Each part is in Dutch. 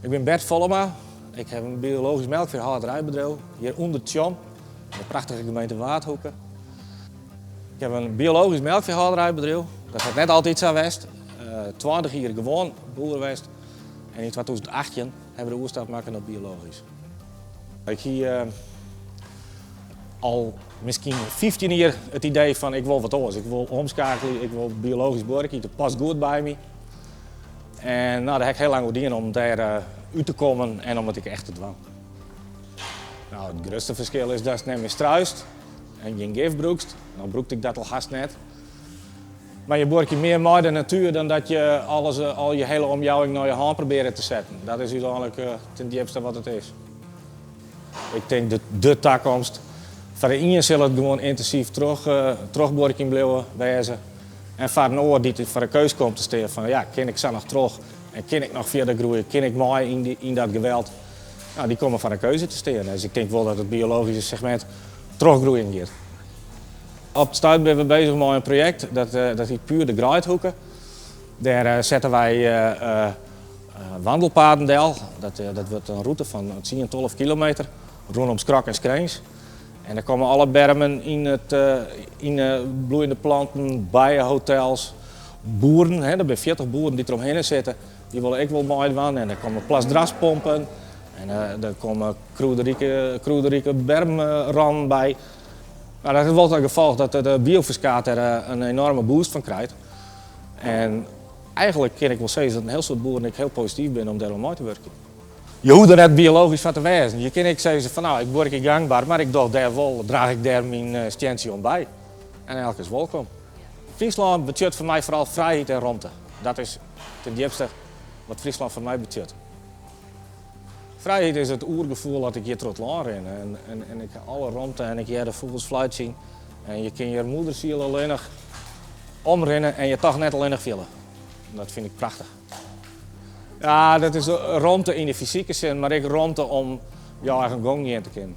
Ik ben Bert Vollema. Ik heb een biologisch melkveehouderijbedrijf hier onder Tjom, in de prachtige gemeente Waardhoeken. Ik heb een biologisch melkveehouderijbedrijf. Dat is net altijd zo geweest. 20 jaar gewoon boer geweest. En in 2018 hebben we de oerstap gemaakt naar biologisch. Ik hier al misschien 15 jaar het idee van ik wil wat anders. Ik wil omschakelen, ik wil biologisch werken, dat past goed bij me. En nou, daar heb ik heel lang gedaan om daar uit te komen en om het echt te doen. Nou, het grootste verschil is dat je niet meer struist en geen gif gebruikt. Nou gebruikte ik dat al haast net. Maar je werkt meer met de natuur dan dat je al je hele omjouwing naar je hand probeert te zetten. Dat is uiteindelijk ten diepste wat het is. Ik denk dat de toekomst. Voor de ene zal het gewoon intensief terugwerking blijven wezen. En voor een oor die voor de keus komt te stellen van ja, kan ik zo nog terug en kan ik nog verder groeien, kan ik mooi in dat geweld. Nou, die komen voor de keuze te stellen. Dus ik denk wel dat het biologische segment teruggroeien gaat. Op het start zijn we bezig met een project, dat heet puur de Graaithoeken. Daar zetten wij wandelpaden deel. Dat wordt een route van 10 12 kilometer rondom Skrak en Skreens. En dan komen alle bermen in bloeiende planten, bijenhotels, boeren. Er zijn 40 boeren die eromheen zitten. Die willen ik wel mooi doen. En er komen plasdraspompen. En er komen kroederieke bermranden bij. Nou, dat heeft wel het gevolg dat de bioviscaat er een enorme boost van krijgt. En eigenlijk kan ik wel zeggen dat een heel soort boeren ik heel positief ben om daar mooi te werken. Je hoeft er net biologisch van te wezen. Je kan niet zeggen van nou, ik word niet gangbaar, maar ik draag ik daar mijn steentje om bij. En elke is welkom. Friesland betekent voor mij vooral vrijheid en ruimte. Dat is ten diepste wat Friesland voor mij betekent. Vrijheid is het oergevoel dat ik hier trots land ren. En ik heb alle ruimte en ik hier de vogels fluit zien. En je kan je moederziel alleen nog omrennen en je toch net alleen nog willen. Dat vind ik prachtig. Ja, dat is ruimte in de fysieke zin, maar ik ruimte om jouw eigen gang in te kennen.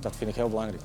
Dat vind ik heel belangrijk.